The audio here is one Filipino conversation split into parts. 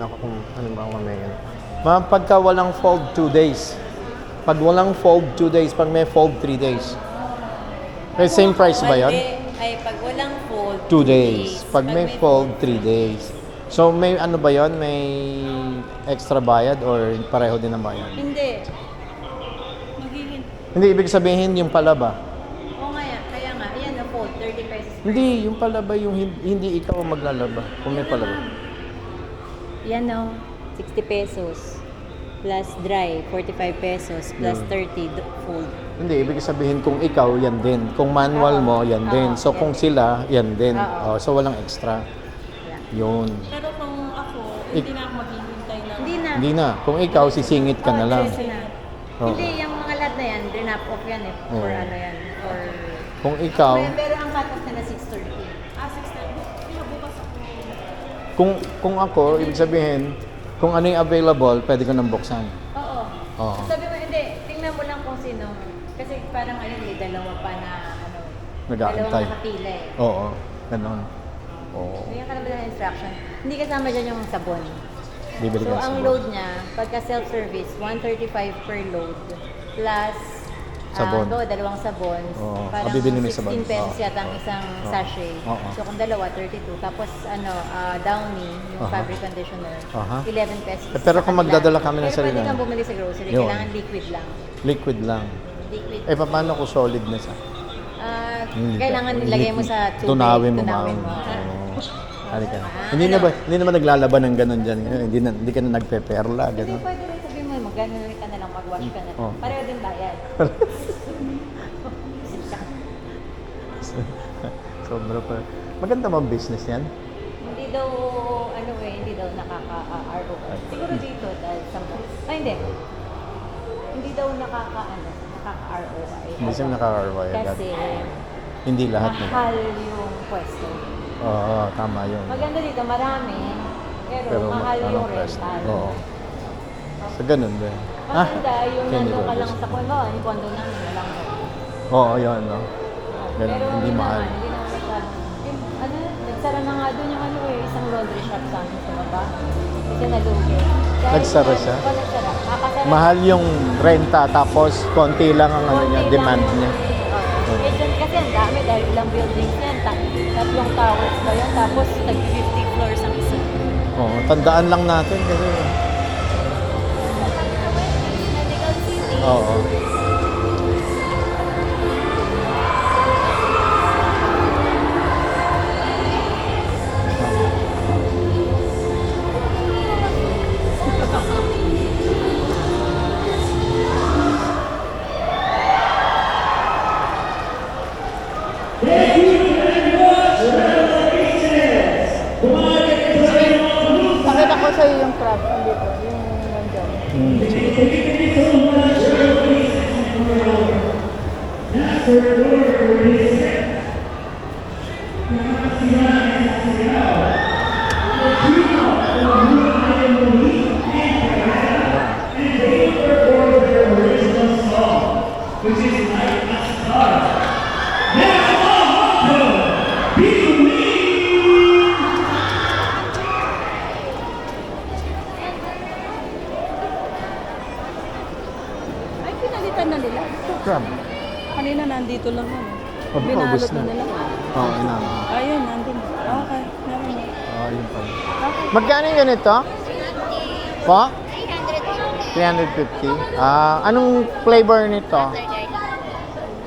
Ako kung ano ba mamaya. Pagka walang fold, 2 days. Pag walang fold, 2 days. Pag may fold, 3 days. Okay, same price ba yun? Ay, pag walang fold, 2 days. Pag may fold, 3 days. So, may ano ba yun? May extra bayad or pareho din ang bayad? Hindi. Magiging... Hindi, ibig sabihin yung pala ba? Oo nga, kaya nga. Ayan na fold, 30 pesos. Hindi, yung pala ba yung hindi ikaw ang maglalaba? Kung may pala ba? Yan o, 60 pesos. Plus dry, 45 pesos. Plus 30 fold. Hindi, ibig sabihin kung ikaw, yan din. Kung manual mo, yan din. So, kung sila, yan din. So, walang extra. Yun. Pero kung ako, hindi na ako maghihintay na. Hindi na. Hindi na. Kung ikaw, sisingit ka na lang. Oo. Hindi, yung mga lahat na yan, drop off yan eh. For Oo. ano yan. For... Kung ikaw, Pero ang cut-off na 6:30. Ah, 6:30. Kaya bukas ako. kung ako, ibig sabihin, kung ano yung available, pwede ko nang buksan. Oo. Oo. Sabi mo, hindi, tingnan mo lang kung sino. Kasi parang ano, may dalawa pa na ano. Nag-aantay. Dalawang nakapila eh. Oo. Ganon. Oo. Bigyan ka na ba ng instruction? Hindi kasama dyan yung sabon. Bibili So, ka ang sa load niya, pagka self-service, 135 per load. Plus, Sabon. dalawang sabon. Oo. Parang Bibili mo yung 16 sabon. pesos Oo. yata ang isang Oo. sachet. Oo. So, kung dalawa, 32. Tapos, Downy, yung Aha. fabric conditioner, Aha. 11 pesos. Pero sa kung kanila. magdadala kami ng Pero sarili pwede kang namin. bumili sa grocery. Yun. Kailangan liquid lang. Liquid lang. Liquid. Paano kung solid na siya? Kailangan nilagay mo sa tubig. Tunawin mo, tunawin ma'am. mo. Oo. Halika. Hindi naman naglalaban ng ganun dyan. Hindi ka na nagpeperla, Hindi, ganun. pwede rin sabihin mo, mag-ano ka na lang, mag-wash ka na lang. Oh. Pareho din bayad. Sobra pa. Maganda bang business yan? Hindi daw, hindi daw nakaka-ROI. Siguro dito, dahil sa hindi. Hindi daw nakaka-ROI. Hindi siya nakaka-ROI agad. Kasi, Hindi lahat na. mahal yung pwesto. Oo, tama yun. Maganda dito, marami, pero mahal yung pwesto. rental. Oo. So, ganun din. Maganda yung Candy nandun ka Roses. lang sa condo, yung condo namin, walang Oo, yun, no? Ganun, pero hindi mahal. Hindi naman masyado. Nagsara na nga doon yung isang laundry shop sa amin sa baba. Kasi nalugi. Nagsara siya? Oo, nagsara. Kakasara. Mahal yung renta, tapos konti lang ang ano niya, Konti demand lang. niya. Oo. Eh, dyan kasi ang dami dahil ilang buildings yan. Tatlong towers ba yan? Tapos tag-50 floors ang isa. Oo, tandaan lang natin kasi. Medical City. Oo. Pakita ko sa'yo yung crab. Andito. Yung nandyan. Ay, pinalitan na nila. Crab. Kanina nandito lang yan. Oh, baka Binalot ubos na na. nila. Oo, inano. Ayun, nandun. Okay. Meron na. Yun pala. Okay. Magkano yung ganito? Po? 350. Anong flavor nito?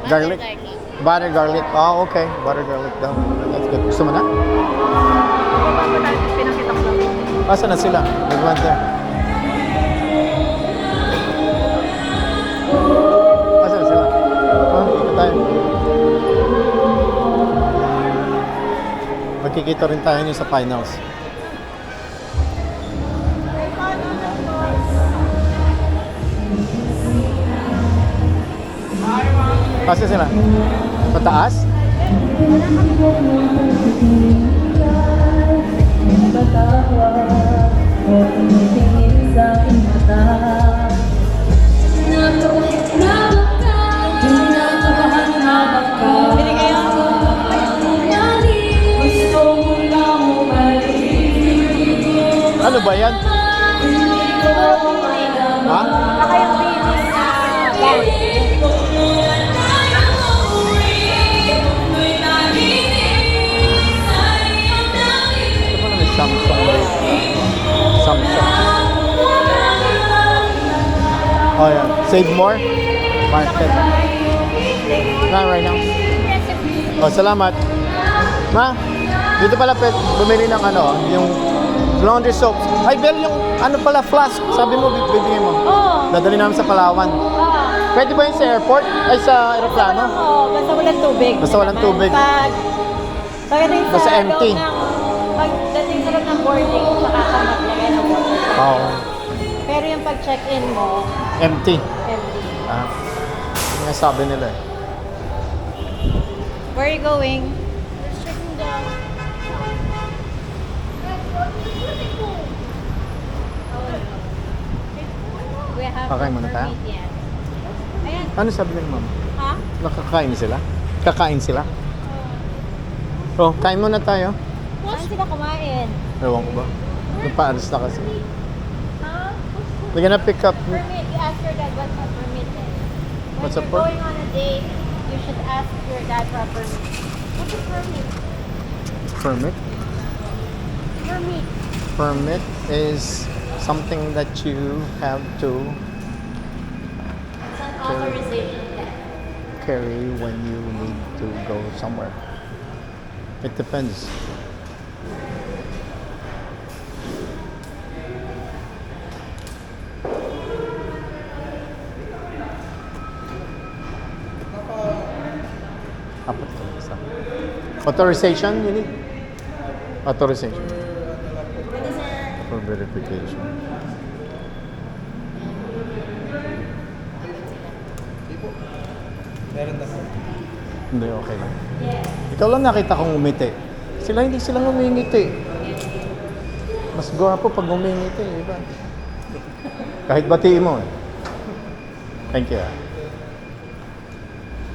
Garlic? Butter garlic. Okay. Butter garlic daw. That's good. Gusto mo na? Pinakita ko lang. Asa na sila? Nag-want there. Asa na sila? Dito tayo. Magkikita rin tayo niyo sa finals. Asa sila? Pataas? Bili kayo? Ano ba ba yan? Ha? Baka yung billing na bank. Ito pala may Samsung. Samsung. Oh, yeah. Save more? Market. Not right now. Oh, salamat. Ma, dito pala bumili ng ano, yung laundry soap. Ay, Bel, yung ano pala, flask. Sabi mo, bibigyan mo. Oo. Dadali namin sa Palawan. Pwede ba yun sa airport? Ay, sa aeroplano? Oo, basta walang tubig. Basta walang tubig. Pagdating Basta sa empty. loob ng, pagdating sa loob ng boarding, saka ka maglagay ng water. Oo. Pero yung pag-check-in mo, Empty. empty. Ah, yung nga sabi nila eh. Where are you going? We have Okay, muna tayo. permit yan. Ayan. Ano sabi nila, mama? Ha? Nakakain sila? Kakain sila? Oh, kain muna tayo. Saan sila kumain? Ewan ko ba? Nagpaalis na kasi. Ha? We're gonna pick up. Permit. You ask your dad what's a permit is. When What's a you're per- going on a date, you should ask your dad for a permit. What's a permit? Permit? Permit. Permit is something that you have to It's an authorization test. carry when you need to go somewhere. It depends. Apat ka lang isa. Authorization, you need? Authorization. For verification. Hindi, okay lang. Ikaw lang nakita kong umiti. Sila hindi silang umingiti. Mas gwapo pag umingiti, di ba? Kahit batiin mo eh. Thank you.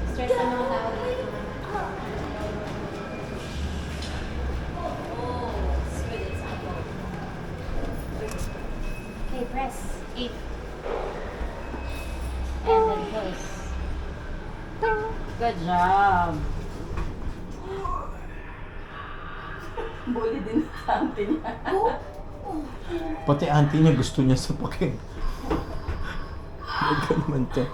Stress na mga tao dito. Okay, press 8. And then close. Good job. Bully din sa auntie niya. Pati auntie niya gusto niya sapakin. Huwag ka naman to.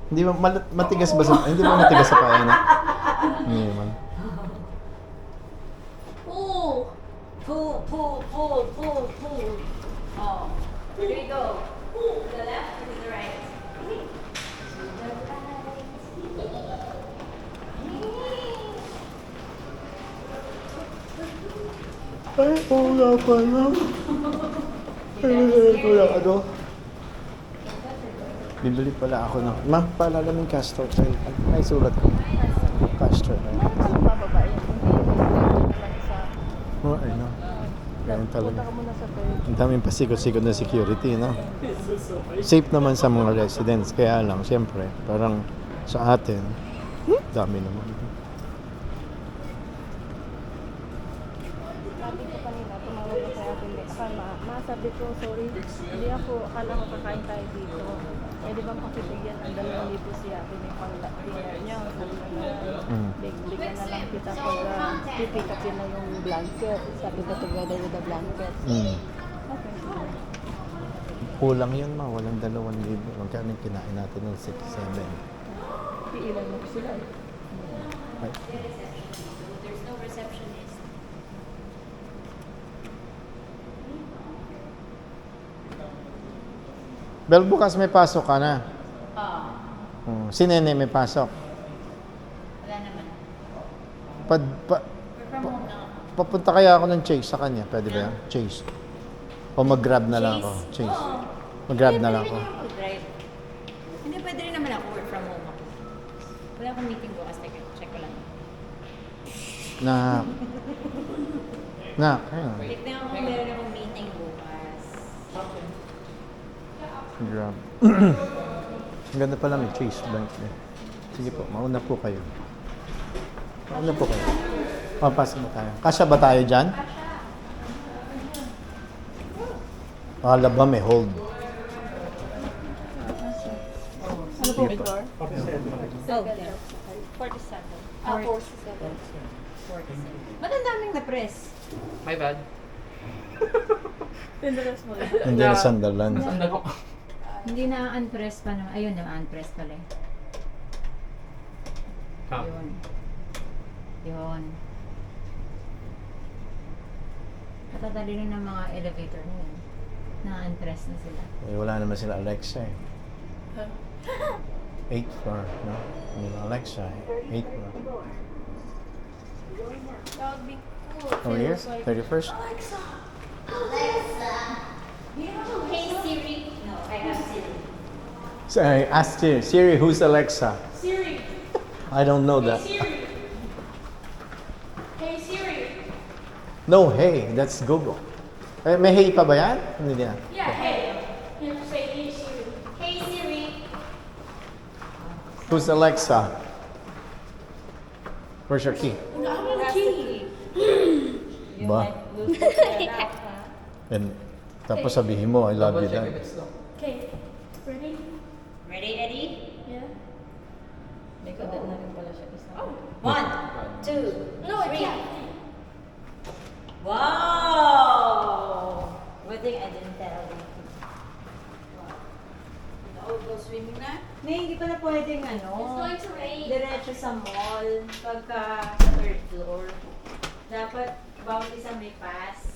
Hindi ba matigas ba sa hindi ba matigas sa paa na? Hindi naman. Pull. Pull, pull, pull, pull, pull. Oh. Where do we go? To the left or to the right? Ay, wala pa na. Ay, wala ano? Bibili pala ako ng... Ma, paalala mo yung castor oil. Ay, sulat ko. Castor oil. Ano bababa yan? Hindi lang sa... Oh, ay no. Ganun Punta talaga. ka muna sa third. Ang daming pasikot-sikot na security, no? Safe naman sa mga residents. Kaya lang, siyempre, parang sa atin, dami naman. Sabi ko kanina, tumawag ko kay Ate Lee. Sabi ko, sorry, hindi ako, akala ko kakain tayo dito. Pwede bang pakibigyan ang 2,000 si Ate Lee pang dinner niya? Sabi ko na, bigyan na lang kita pag pipick up yun na yung blanket. Sabi ko, together with the blanket. Mm. Okay. Kulang yun, ma. Walang 2,000. Magkano yung kinain natin ng 6, 7? Piilan mo ko sila. Ay. There's no receptionist. Bel, bukas may pasok ka na. Oh. Si Nene may pasok. Wala naman. Pad, Work from home na ako. papunta kaya ako ng Chase sa kanya. Pwede ba yan? Chase. O mag-grab na lang ako. Chase. Oo. Mag-grab Pwede na lang rin ako. naman mag-drive. Hindi, pwede rin naman ako work from home ako. Wala akong meeting bukas. Check ko lang. Ayun. Tignan ko kung meron akong meeting bukas. Grab. Ang ganda pala may Chase Bank eh. Sige po, mauna po kayo. Mauna po kayo. Papasok ba tayo? Kasya ba tayo dyan? Akala ba may hold? Ano po, Victor? Okay. 47. Ah, 47. 47. Ba't ang daming na-press? My bad. Pindalas mo. Hindi na Sunderland. Nasandal ko. Hindi na unpress pa naman. Ayun, na unpress pala eh. Yun. Yun. Matatali rin ng mga elevator na yun. Na-unpress na sila. Eh, wala naman sila Alexa eh. 8th floor, no? May Alexa eh. 8th floor. That would be cool. Oh, here? 31st? Hey Siri. No, I have Siri. So, I asked Siri, who's Alexa? Siri. I don't know that. Siri. Hey Siri. No, hey, that's Google. Eh, may hey pa ba yan? Hindi na. Yeah, hey. You say hey Siri. Hey Siri. Who's Alexa? Where's your key? I want a key. Ba? And tapos sabihin mo, I love you, Double check Dad. if it's locked. Okay. Ready? Ready, Eddie? Yeah. May kagat na rin pala siya isa. Oh. 1, 2, No, I can't. Wow! Good thing I didn't tell you. Go swimming na? Hindi pala pwedeng ano. It's going to rain. Diretso sa mall. Pagka sa third floor. Dapat bawat isa may pass.